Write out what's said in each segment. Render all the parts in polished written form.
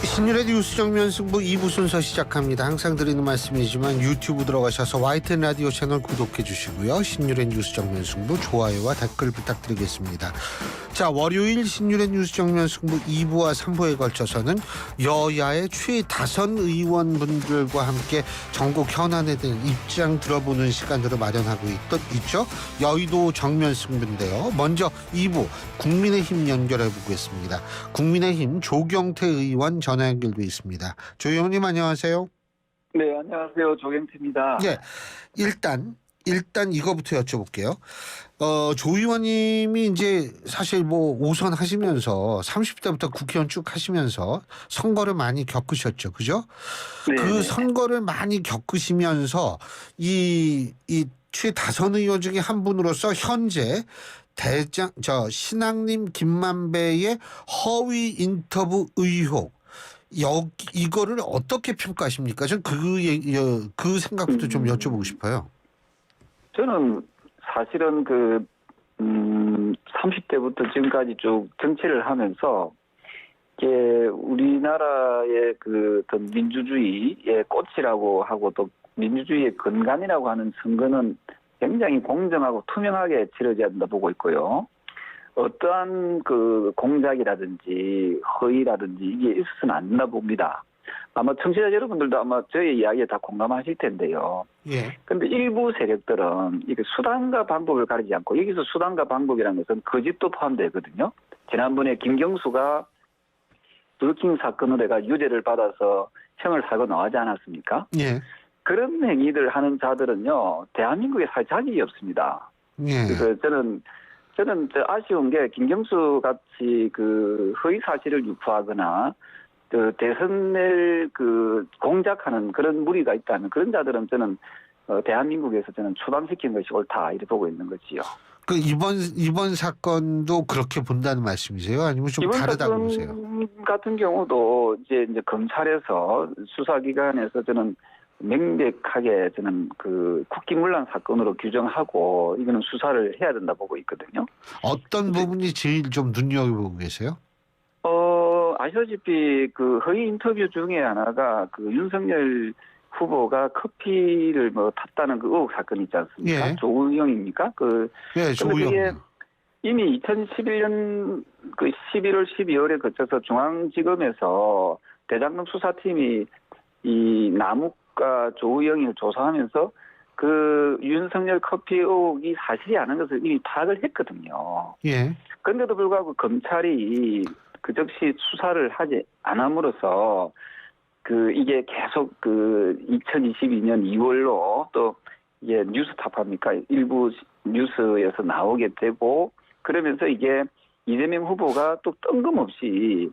신율의 뉴스 정면 승부 2부 순서 시작합니다. 항상 드리는 말씀이지만 유튜브 들어가셔서 YTN 라디오 채널 구독해 주시고요. 신율의 뉴스 정면 승부 좋아요와 댓글 부탁드리겠습니다. 자, 월요일 신율의 뉴스 정면 승부 2부와 3부에 걸쳐서는 여야의 최다선 의원분들과 함께 전국 현안에 대한 입장 들어보는 시간들을 마련하고 있죠. 여의도 정면 승부인데요. 먼저 2부 국민의힘 연결해 보겠습니다. 국민의힘 조경태 의원 전화 연결돼 있습니다. 조 의원님 안녕하세요. 네, 안녕하세요. 조경태입니다. 예, 일단 이거부터 여쭤볼게요. 조 의원님이 이제 사실 뭐 5선 하시면서 30대부터 국회의원 쭉 하시면서 선거를 많이 겪으셨죠, 그죠? 네, 그 선거를 많이 겪으시면서 이 최다선 의원 중에 한 분으로서 현재 신앙님 김만배의 허위 인터뷰 의혹 이거를 어떻게 평가하십니까? 전 그 생각부터 좀 여쭤보고 싶어요. 저는 사실은 30대부터 지금까지 쭉 정치를 하면서 이게 우리나라의 어떤 민주주의의 꽃이라고 하고 또 민주주의의 근간이라고 하는 선거는 굉장히 공정하고 투명하게 치러져야 된다 보고 있고요. 어떠한 공작이라든지 허위라든지 이게 있어서는 안 된다 봅니다. 아마 청취자 여러분들도 아마 저의 이야기에 다 공감하실 텐데요. 예. 그런데 일부 세력들은 이게 수단과 방법을 가리지 않고 여기서 수단과 방법이라는 것은 거짓도 포함되거든요. 지난번에 김경수가 불킹 사건으로 내가 유죄를 받아서 형을 살고 나오지 않았습니까? 예. 그런 행위를 하는 자들은요, 대한민국에 살 자격이 없습니다. 예. 그래서 저는 아쉬운 게 김경수 같이 허위 사실을 유포하거나 대선을 공작하는 그런 무리가 있다면 그런 자들은 저는 대한민국에서 저는 추방시키는 것이 옳다 이렇게 보고 있는 거지요. 이번 사건도 그렇게 본다는 말씀이세요? 아니면 좀 다르다고 보세요? 이번 사건 같은 경우도 이제 검찰에서 수사기관에서 저는 명백하게 저는 국기문란 사건으로 규정하고 이거는 수사를 해야 된다 보고 있거든요. 어떤 부분이 제일 좀 눈여겨보고 계세요? 아시다시피 허위 인터뷰 중에 하나가 윤석열 후보가 커피를 탔다는 의혹 사건 있지 않습니까? 예. 조우영입니까? 예, 조우영. 그게 이미 2011년 11월, 12월에 거쳐서 중앙지검에서 대장동 수사팀이 이 남욱과 조우영을 조사하면서 윤석열 커피 의혹이 사실이 아닌 것을 이미 파악을 했거든요. 예. 그런데도 불구하고 검찰이 그 즉시 수사를 하지 않음으로써 이게 계속 2022년 2월로 또 이게 뉴스타파입니까? 일부 뉴스에서 나오게 되고 그러면서 이게 이재명 후보가 또 뜬금없이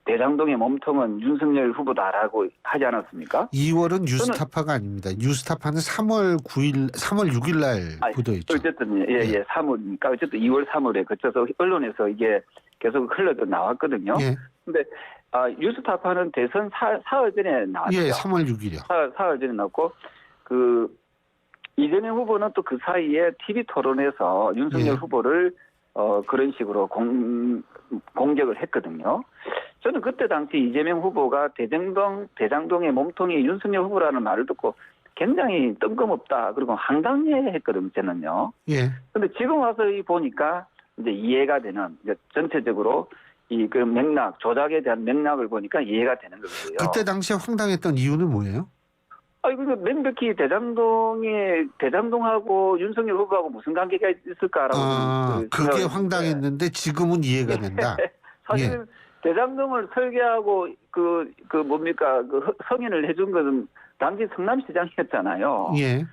대장동의 몸통은 윤석열 후보다라고 하지 않았습니까? 2월은 뉴스타파가 아닙니다. 뉴스타파는 3월 6일 날 보도했죠. 어쨌든 3월이니까 어쨌든 2월 3월에 거쳐서 언론에서 이게 계속 흘러져 나왔거든요. 예. 근데 뉴스타파는 대선 사흘 전에 나왔죠. 예, 3월 6일이요. 사흘 전에 나왔고 이재명 후보는 또 그 사이에 TV 토론에서 윤석열 예. 후보를 그런 식으로 공격을 했거든요. 저는 그때 당시 이재명 후보가 대장동의 몸통이 윤석열 후보라는 말을 듣고 굉장히 뜬금없다 그리고 황당해했거든요. 저는요. 예. 근데 지금 와서 보니까 이제 이해가 되는 전체적으로 맥락 조작에 대한 맥락을 보니까 이해가 되는 거고요. 그때 당시에 황당했던 이유는 뭐예요? 이거 명백히 대장동하고 윤석열 후보하고 무슨 관계가 있을까라고. 그게 황당했는데 지금은 이해가 된다. 사실 예. 대장동을 설계하고 성인을 해준 것은 당시 성남시장이었잖아요. 예.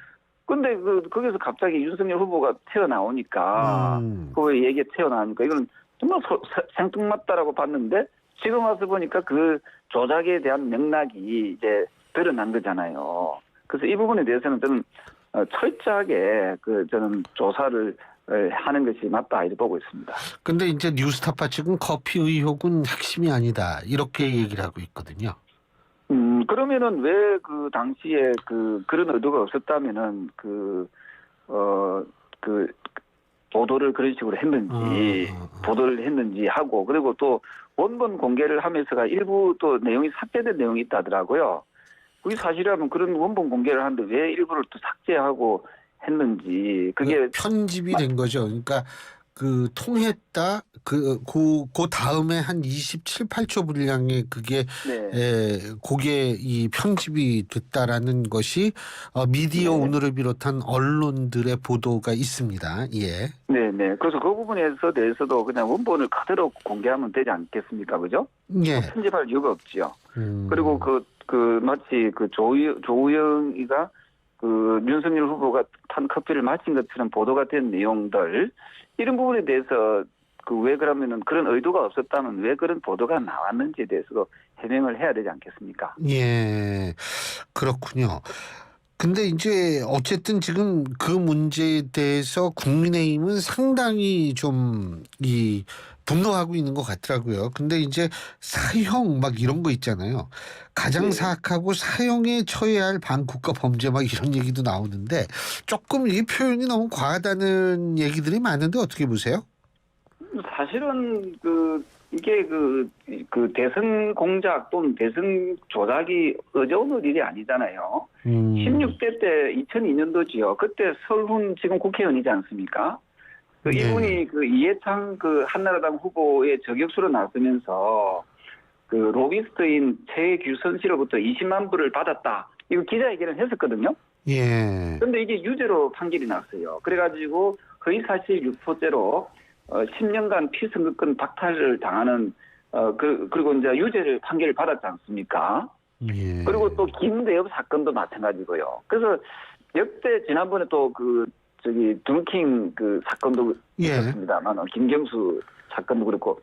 근데 거기서 갑자기 윤석열 후보가 튀어나오니까 그 얘기가 튀어나오니까 이건 정말 생뚱맞다라고 봤는데 지금 와서 보니까 조작에 대한 맥락이 이제 드러난 거잖아요. 그래서 이 부분에 대해서는 저는 철저하게 저는 조사를 하는 것이 맞다 이렇게 보고 있습니다. 근데 이제 뉴스타파 측은 커피 의혹은 핵심이 아니다 이렇게 얘기를 하고 있거든요. 그러면은 왜 당시에 그런 의도가 없었다면은 보도를 그런 식으로 했는지 보도를 했는지 하고 그리고 또 원본 공개를 하면서가 일부 또 내용이 삭제된 내용이 있다더라고요. 그게 사실이라면 그런 원본 공개를 하는데 왜 일부를 또 삭제하고 했는지 그게 편집이 된 거죠. 그러니까 그 통했다 그 다음에 한 27, 8초 분량의 그게 네. 그게 이 편집이 됐다라는 것이 미디어 네. 오늘을 비롯한 언론들의 보도가 있습니다. 예. 네네. 그래서 그 부분에서 대해서도 그냥 원본을 그대로 공개하면 되지 않겠습니까? 그죠? 예. 편집할 이유가 없지요. 그리고 마치 그 조우영이가 그 윤석열 후보가 탄 커피를 마신 것처럼 보도가 된 내용들 이런 부분에 대해서 그 왜 그러면은 그런 의도가 없었다면 왜 그런 보도가 나왔는지에 대해서도 해명을 해야 되지 않겠습니까? 예. 그렇군요. 근데 이제 어쨌든 지금 그 문제에 대해서 국민의힘은 상당히 좀 분노하고 있는 것 같더라고요. 근데 이제 사형 막 이런 거 있잖아요. 가장 네. 사악하고 사형에 처해야 할 반국가 범죄 막 이런 얘기도 나오는데 조금 이 표현이 너무 과하다는 얘기들이 많은데 어떻게 보세요? 사실은 이게 대선 공작 또는 대선 조작이 어려운 일이 아니잖아요. 16대 때 2002년도지요. 그때 설훈 지금 국회의원이지 않습니까? 네. 이분이 이해창 한나라당 후보의 저격수로 나서면서 로비스트인 최규선 씨로부터 20만 불을 받았다. 이거 기자회견을 했었거든요. 예. 그런데 이게 유죄로 판결이 났어요. 그래가지고 허위사실 유포죄로 10년간 피선거권 박탈을 당하는 그리고 이제 유죄를 판결을 받았지 않습니까? 예. 그리고 또 김대엽 사건도 마찬가지고요. 그래서 역대 지난번에 또 드루킹 사건도 예. 있었습니다만 김경수 사건도 그렇고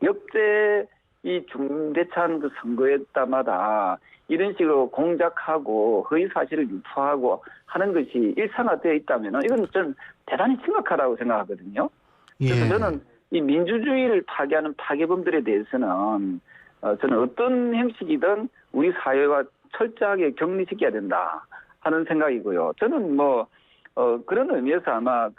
역대 이 중대찬 선거에 따마다 이런 식으로 공작하고 허위 사실을 유포하고 하는 것이 일상화되어 있다면 이건 좀 대단히 심각하다고 생각하거든요. 그래서 예. 저는 이 민주주의를 파괴하는 파괴범들에 대해서는 저는 어떤 형식이든 우리 사회와 철저하게 격리시켜야 된다 하는 생각이고요. 저는 그런 의미에서 아마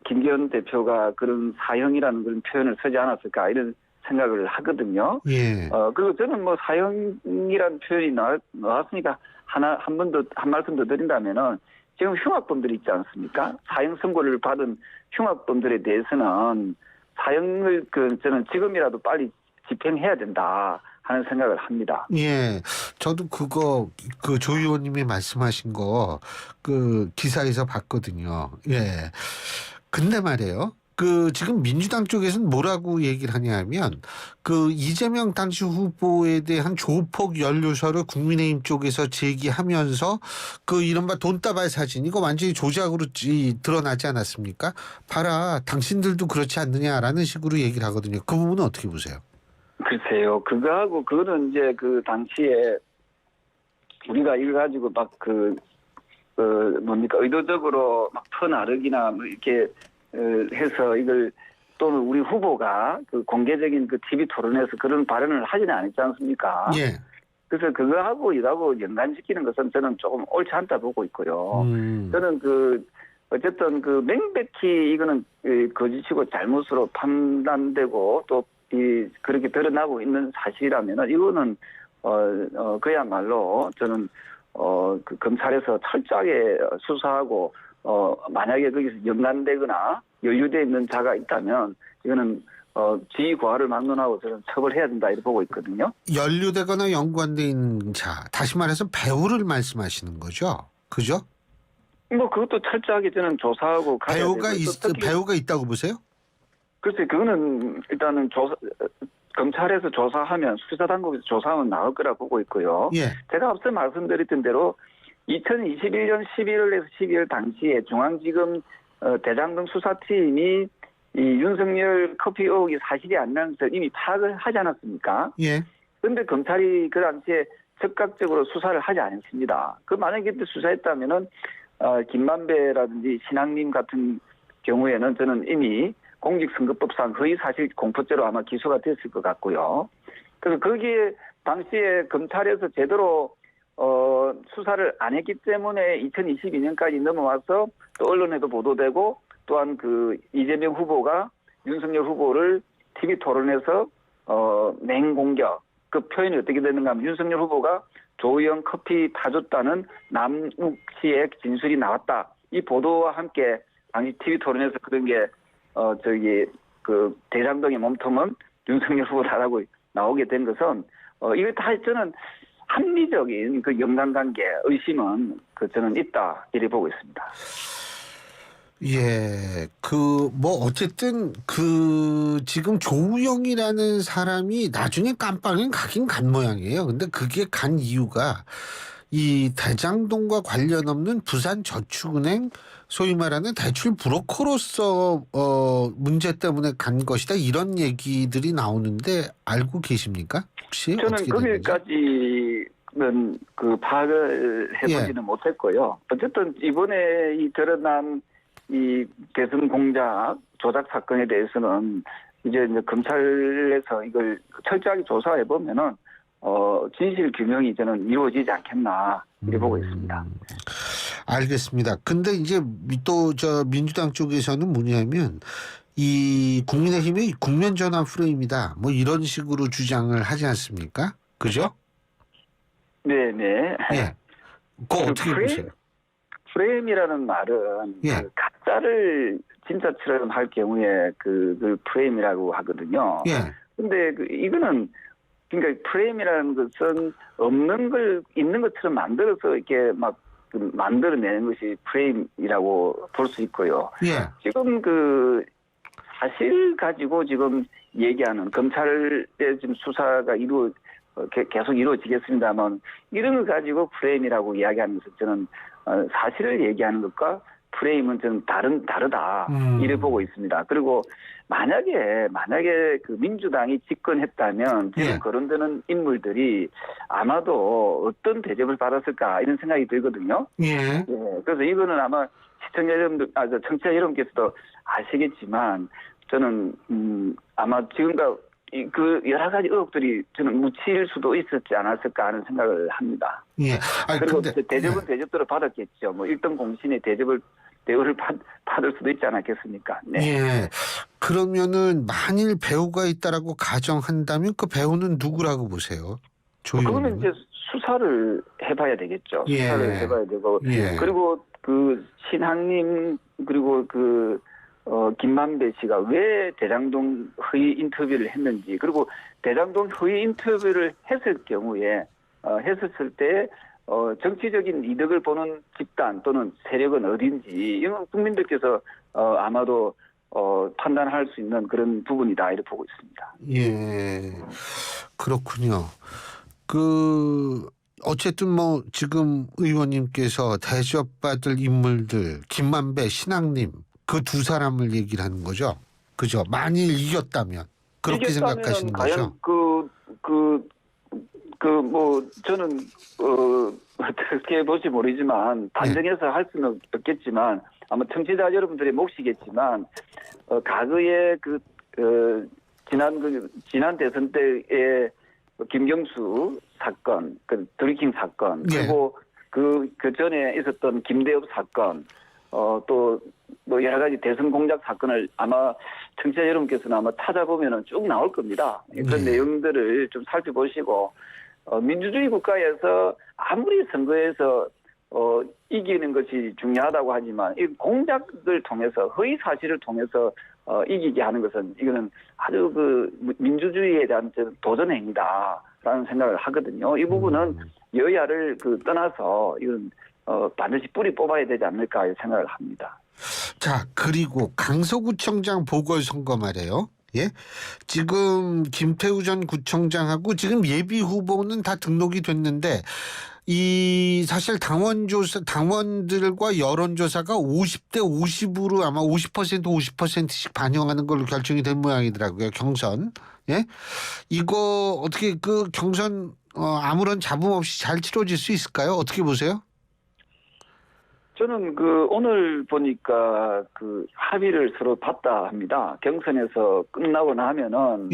김기현 대표가 그런 사형이라는 그런 표현을 쓰지 않았을까 이런 생각을 하거든요. 예. 그리고 저는 사형이라는 표현이 나왔으니까 한 말씀 더 드린다면은 지금 흉악범들이 있지 않습니까? 사형 선고를 받은 흉악범들에 대해서는 사형을 저는 지금이라도 빨리 집행해야 된다 하는 생각을 합니다. 예. 저도 조 의원님이 말씀하신 거 기사에서 봤거든요. 예. 근데 말이에요. 지금 민주당 쪽에서는 뭐라고 얘기를 하냐면 이재명 당시 후보에 대한 조폭 연루설을 국민의힘 쪽에서 제기하면서 이른바 돈다발 사진 이거 완전히 조작으로 드러나지 않았습니까? 봐라 당신들도 그렇지 않느냐라는 식으로 얘기를 하거든요. 그 부분은 어떻게 보세요? 글쎄요. 그거는 이제 당시에 우리가 이걸 가지고 의도적으로 퍼나르기나 이렇게 해서 이걸 또는 우리 후보가 공개적인 TV 토론에서 그런 발언을 하지는 않았지 않습니까? 예. 그래서 그거하고 이하고 연관시키는 것은 저는 조금 옳지 않다 보고 있고요. 저는 어쨌든 명백히 이거는 거짓이고 잘못으로 판단되고 또 그렇게 드러나고 있는 사실이라면 이거는 그야말로 저는 검찰에서 철저하게 수사하고 만약에 거기서 연관되거나 연루되어 있는 자가 있다면 이거는 지위 고하를 막론하고 저는 처벌해야 된다 이렇게 보고 있거든요. 연루되거나 연관돼 있는 자, 다시 말해서 배우를 말씀하시는 거죠, 그죠? 그것도 철저하게 저는 조사하고 배우가 있다고 보세요? 글쎄 그거는 일단은 검찰에서 조사하면 수사당국에서 조사하면 나올 거라 보고 있고요. 예. 제가 앞서 말씀드렸던 대로 2021년 11월에서 12월 당시에 중앙지검 대장동 수사팀이 이 윤석열 커피 의혹이 사실이 아니라는 것을 이미 파악을 하지 않았습니까? 예. 그런데 검찰이 그 당시에 적극적으로 수사를 하지 않았습니다. 만약에 그때 수사했다면은 김만배라든지 신학님 같은 경우에는 저는 이미 공직선거법상 허위사실 공포죄로 아마 기소가 됐을 것 같고요. 그래서 거기에 당시에 검찰에서 제대로 수사를 안 했기 때문에 2022년까지 넘어와서 또 언론에도 보도되고 또한 그 이재명 후보가 윤석열 후보를 TV 토론에서 맹공격 그 표현이 어떻게 되는가 하면 윤석열 후보가 조의원 커피 타줬다는 남욱 씨의 진술이 나왔다. 이 보도와 함께 당시 TV 토론에서 그런 게 그 대장동의 몸통은 윤석열 후보다라고 나오게 된 것은 이거 다 저는 합리적인 그 연관관계 의심은 저는 있다 이렇게 보고 있습니다. 예, 어쨌든 지금 조우영이라는 사람이 나중에 깜빵에 가긴 간 모양이에요. 근데 그게 간 이유가 이 대장동과 관련 없는 부산저축은행 소위 말하는 대출 브로커로서 문제 때문에 간 것이다. 이런 얘기들이 나오는데 알고 계십니까? 혹시? 저는 어떻게 된 거지? 거기까지는 그 파악을 해보지는 못했고요. 어쨌든 이번에 이 드러난 이 대선 공작 조작 사건에 대해서는 이제 검찰에서 이걸 철저하게 조사해 보면은 진실 규명이 저는 이루어지지 않겠나 이렇게 보고 있습니다. 알겠습니다. 근데 이제 또 민주당 쪽에서는 뭐냐면 이 국민의힘의 국면 전환 프레임이다. 뭐 이런 식으로 주장을 하지 않습니까? 그죠? 네네. 예. 그거 어떻게 보세요? 프레임이라는 말은 예. 그 가짜를 진짜처럼 할 경우에 그 프레임이라고 하거든요. 예. 근데 이거는 그러니까 프레임이라는 것은 없는 걸 있는 것처럼 만들어서 이렇게 막 만들어내는 것이 프레임이라고 볼 수 있고요. 예. 지금 사실 가지고 지금 얘기하는 검찰의 지금 수사가 계속 이루어지겠습니다만 이런 걸 가지고 프레임이라고 이야기하는 것은 저는 사실을 얘기하는 것과 프레임은 좀 다르다 이를 보고 있습니다. 그리고 만약에 그 민주당이 집권했다면 지금 예. 거론되는 인물들이 아마도 어떤 대접을 받았을까 이런 생각이 들거든요. 예. 그래서 이거는 아마 시청자 여러분들, 청취자 여러분께서도 아시겠지만 저는 아마 지금과 그 여러 가지 의혹들이 저는 묻힐 수도 있었지 않았을까 하는 생각을 합니다. 예. 그리고 근데, 대접은 대접대로 받았겠죠. 뭐 1등 공신의 대우를 받을 수도 있지 않았겠습니까? 네. 예. 그러면은 만일 배우가 있다라고 가정한다면 그 배우는 누구라고 보세요? 그거는 이제 수사를 해봐야 되겠죠. 예. 수사를 해봐야 되고 예. 그리고 그 신학님 그리고 김만배 씨가 왜 대장동 허위 인터뷰를 했는지 그리고 대장동 허위 인터뷰를 했을 경우에 했었을 때 정치적인 이득을 보는 집단 또는 세력은 어딘지 이건 국민들께서 아마도 판단할 수 있는 그런 부분이다 이렇게 보고 있습니다. 예. 그렇군요. 어쨌든 뭐 지금 의원님께서 대접받을 인물들 김만배, 신학님 그 두 사람을 얘기를 하는 거죠. 그죠? 만일 이겼다면 그렇게 생각하시는 거죠? 뭐 저는 어떻게 볼지 모르지만 단정해서 할 수는 없겠지만 아마 청취자 여러분들의 몫이겠지만 과거에 지난 대선 때의 김경수 사건, 드루킹 사건 그리고 그 전에 있었던 김대엽 사건 또 뭐 여러 가지 대선 공작 사건을 아마 청취자 여러분께서는 아마 찾아보면은 쭉 나올 겁니다. 그런 내용들을 좀 살펴보시고 민주주의 국가에서 아무리 선거에서 이기는 것이 중요하다고 하지만 이 공작을 통해서 허위 사실을 통해서 이기게 하는 것은 이거는 아주 민주주의에 대한 도전 행위다라는 생각을 하거든요. 이 부분은 여야를 떠나서 이건 반드시 뿌리 뽑아야 되지 않을까 생각을 합니다. 자, 그리고 강서구청장 보궐선거 말이에요. 예. 지금 김태우 전 구청장하고 지금 예비 후보는 다 등록이 됐는데 사실 당원들과 여론조사가 50대 50으로 아마 50%씩 반영하는 걸로 결정이 된 모양이더라고요. 경선. 예. 이거 어떻게 경선 아무런 잡음 없이 잘 치러질 수 있을까요? 어떻게 보세요? 저는 오늘 보니까 합의를 서로 봤다 합니다. 경선에서 끝나고 나면은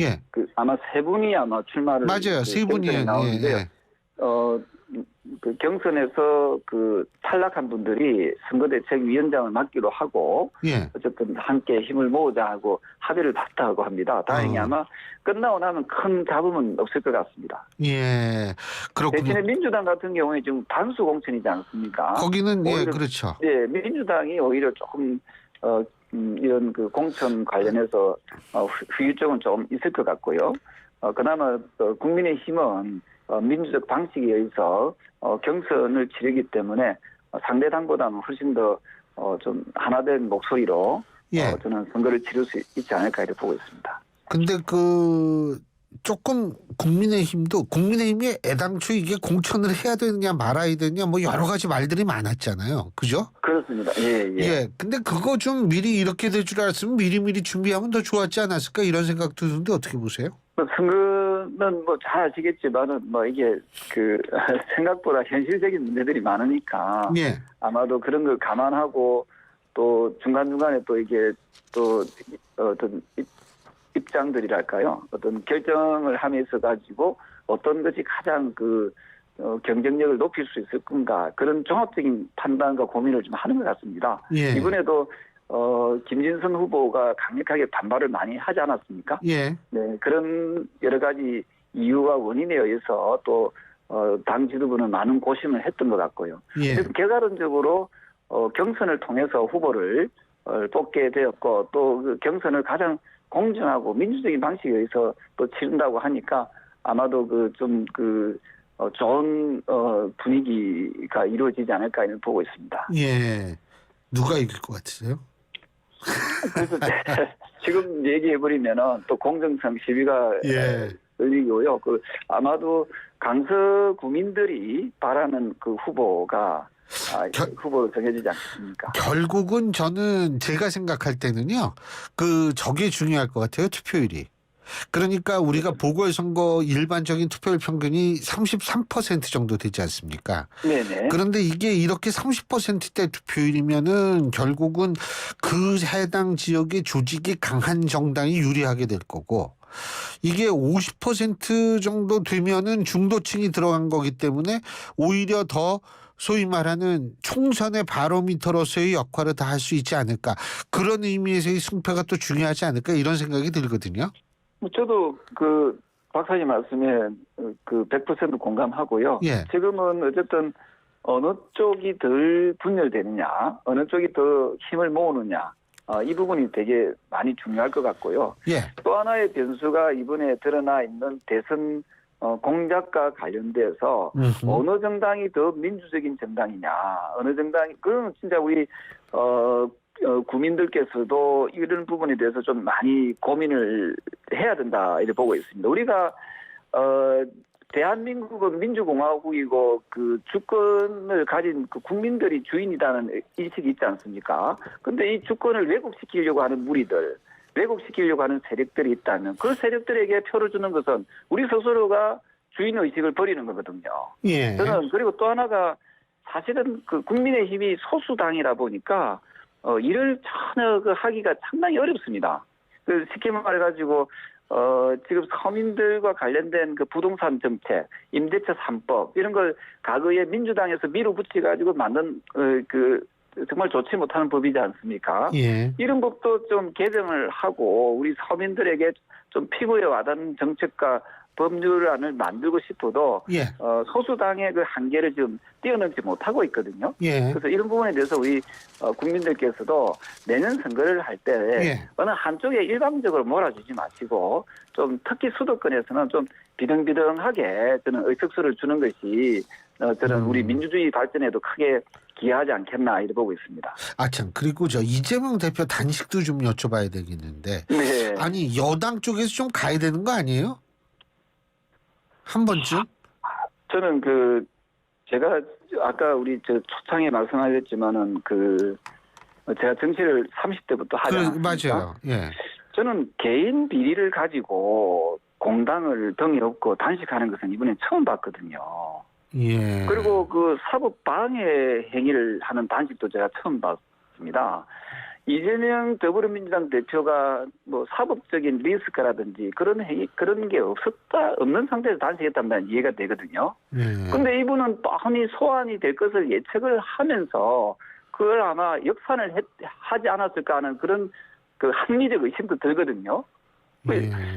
아마 세 분이 아마 출마를 맞아요. 세 분이 나오는데요. 그 경선에서 그 탈락한 분들이 선거대책위원장을 맡기로 하고 예. 어쨌든 함께 힘을 모으자 하고 합의를 봤다고 합니다. 다행히 아마 끝나고 나면 큰 잡음은 없을 것 같습니다. 예. 그렇군요. 대신에 민주당 같은 경우에 지금 단수 공천이지 않습니까? 거기는 예, 오히려, 그렇죠. 예, 민주당이 오히려 조금 이런 그 공천 관련해서 후유증은 좀 있을 것 같고요. 그나마 국민의힘은 민주적 방식에 의해서 경선을 치르기 때문에 상대 당보다는 훨씬 더 좀 하나된 목소리로 예. 저는 선거를 치를 수 있지 않을까 이렇게 보고 있습니다. 근데 조금 국민의힘이 애당초 이게 공천을 해야 되느냐 말아야 되느냐 뭐 여러 가지 말들이 많았잖아요. 그죠? 그렇습니다. 예, 예. 예. 근데 그거 좀 미리 이렇게 될 줄 알았으면 미리 준비하면 더 좋았지 않았을까 이런 생각도 드는데 어떻게 보세요? 선거는 뭐 잘 아시겠지만은 뭐 이게 그 생각보다 현실적인 문제들이 많으니까 예. 아마도 그런 걸 감안하고 또 중간중간에 또 이게 또 어떤 입장들이랄까요? 어떤 결정을 함에 있어 가지고 어떤 것이 가장 경쟁력을 높일 수 있을 건가 그런 종합적인 판단과 고민을 좀 하는 것 같습니다. 예. 이번에도 김진선 후보가 강력하게 반발을 많이 하지 않았습니까? 예. 네, 그런 여러 가지 이유와 원인에 의해서 또 당 지도부는 많은 고심을 했던 것 같고요. 예. 그래서 결과론적으로 경선을 통해서 후보를 뽑게 되었고 또 그 경선을 가장 공정하고 민주적인 방식에 의해서 또 치른다고 하니까 아마도 좋은 분위기가 이루어지지 않을까 이런 보고 있습니다. 예. 누가 이길 것 같으세요? 그래서 지금 얘기해버리면은 또 공정성 시비가 예. 열리고요. 아마도 강서 구민들이 바라는 그 후보가 후보로 정해지지 않겠습니까? 결국은 저는 제가 생각할 때는요. 저게 중요할 것 같아요. 투표율이. 그러니까 우리가 보궐선거 일반적인 투표율 평균이 33% 정도 되지 않습니까? 네네. 그런데 이게 이렇게 30%대 투표율이면은 결국은 그 해당 지역의 조직이 강한 정당이 유리하게 될 거고 이게 50% 정도 되면은 중도층이 들어간 거기 때문에 오히려 더 소위 말하는 총선의 바로미터로서의 역할을 다 할 수 있지 않을까. 그런 의미에서의 승패가 또 중요하지 않을까 이런 생각이 들거든요. 저도 박사님 말씀에 100% 공감하고요. 예. 지금은 어쨌든 어느 쪽이 덜 분열되느냐, 어느 쪽이 더 힘을 모으느냐, 이 부분이 되게 많이 중요할 것 같고요. 예. 또 하나의 변수가 이번에 드러나 있는 대선 공작과 관련돼서 어느 정당이 더 민주적인 정당이냐, 어느 정당이 그건 진짜 우리 국민들께서도 이런 부분에 대해서 좀 많이 고민을 해야 된다 이렇게 보고 있습니다. 우리가 대한민국은 민주공화국이고 주권을 가진 국민들이 주인이라는 인식이 있지 않습니까? 근데 이 주권을 왜곡시키려고 하는 무리들, 왜곡시키려고 하는 세력들이 있다면 그 세력들에게 표를 주는 것은 우리 스스로가 주인의식을 버리는 거거든요. 예. 저는 그리고 또 하나가 사실은 국민의힘이 소수당이라 보니까 일을 전혀 하기가 상당히 어렵습니다. 쉽게 말해가지고 지금 서민들과 관련된 부동산 정책, 임대차 3법 이런 걸 과거에 민주당에서 밀어붙여가지고 만든 정말 좋지 못하는 법이지 않습니까? 예. 이런 법도 좀 개정을 하고 우리 서민들에게 좀 피부에 와닿는 정책과 법률안을 만들고 싶어도 예. 소수당의 한계를 지금 뛰어넘지 못하고 있거든요. 예. 그래서 이런 부분에 대해서 우리 국민들께서도 내년 선거를 할 때 예. 어느 한쪽에 일방적으로 몰아주지 마시고 좀 특히 수도권에서는 좀 비등비등하게 저는 의석수를 주는 것이 저는 우리 민주주의 발전에도 크게 기여하지 않겠나 이렇게 보고 있습니다. 참 그리고 이재명 대표 단식도 좀 여쭤봐야 되겠는데 네. 아니 여당 쪽에서 좀 가야 되는 거 아니에요? 한 번쯤? 저는 제가 아까 우리 초창에 말씀하셨지만은 제가 정치를 30대부터 하지 않았습니까? 맞아요. 예. 저는 개인 비리를 가지고 공당을 등에 업고 단식하는 것은 이번에 처음 봤거든요. 예. 그리고 사법 방해 행위를 하는 단식도 제가 처음 봤습니다. 이재명 더불어민주당 대표가 뭐 사법적인 리스크라든지 그런 게 없는 상태에서 단식했다면 이해가 되거든요. 근데 이분은 뻔히 소환이 될 것을 예측을 하면서 그걸 아마 역산을 하지 않았을까 하는 그런 그 합리적 의심도 들거든요.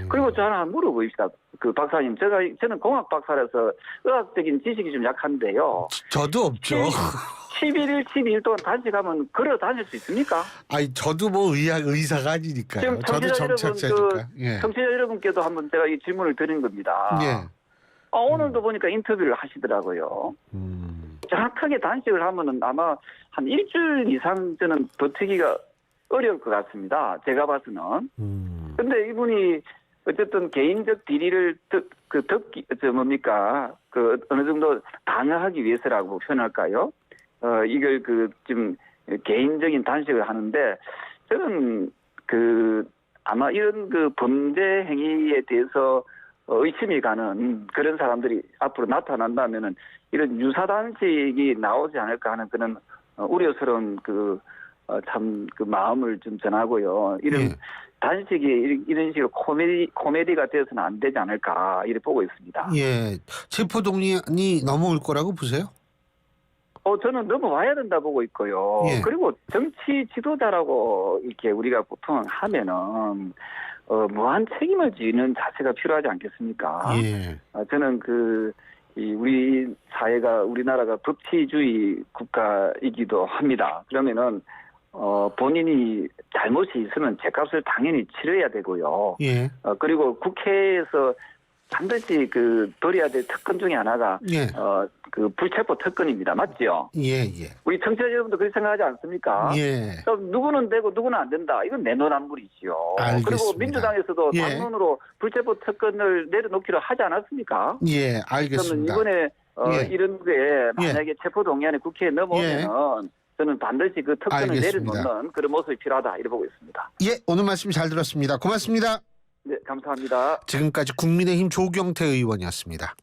그리고 저 하나 물어보십시다. 그 박사님, 저는 공학 박사라서 의학적인 지식이 좀 약한데요. 저도 없죠. 11일, 12일 동안 단식하면 걸어 다닐 수 있습니까? 아니 저도 뭐 의사가 아니니까요. 지금 저도 정착자니까. 예. 청취자 여러분께도 한번 제가 이 질문을 드린 겁니다. 예. 오늘도 보니까 인터뷰를 하시더라고요. 정확하게 단식을 하면은 아마 한 일주일 이상 저는 버티기가 어려울 것 같습니다. 제가 봐서는. 근데 이분이 어쨌든 개인적 비리를 어느 정도 방어하기 위해서라고 표현할까요? 이걸 좀 개인적인 단식을 하는데 저는 아마 이런 범죄 행위에 대해서 의심이 가는 그런 사람들이 앞으로 나타난다면은 이런 유사 단식이 나오지 않을까 하는 그런 우려스러운 마음을 좀 전하고요. 이런 단식이 이런 식으로 코미디가 되어서는 안 되지 않을까 이렇게 보고 있습니다. 예, 체포동의안이 넘어올 거라고 보세요? 저는 넘어와야 된다 보고 있고요. 예. 그리고 정치 지도자라고 이렇게 우리가 보통 하면은 무한 책임을 지는 자세가 필요하지 않겠습니까? 예. 저는 우리나라가 법치주의 국가이기도 합니다. 그러면은 본인이 잘못이 있으면 죄값을 당연히 치러야 되고요. 예. 그리고 국회에서 반드시 벌여야 될 특권 중에 하나가 예. 불체포 특권입니다. 맞죠? 예. 예. 우리 청취자 여러분도 그렇게 생각하지 않습니까? 예. 그럼 누구는 되고 누구는 안 된다. 이건 내노남불이지요. 알겠습니다. 그리고 민주당에서도 예. 당론으로 불체포 특권을 내려놓기로 하지 않았습니까? 예, 알겠습니다. 그러면 이번에 예. 이런 게 만약에 체포동의안이 국회에 넘어오면은 저는 반드시 그 특권을 알겠습니다. 내려놓는 그런 모습이 필요하다 이렇게 보고 있습니다. 예, 오늘 말씀 잘 들었습니다. 고맙습니다. 네, 감사합니다. 지금까지 국민의힘 조경태 의원이었습니다.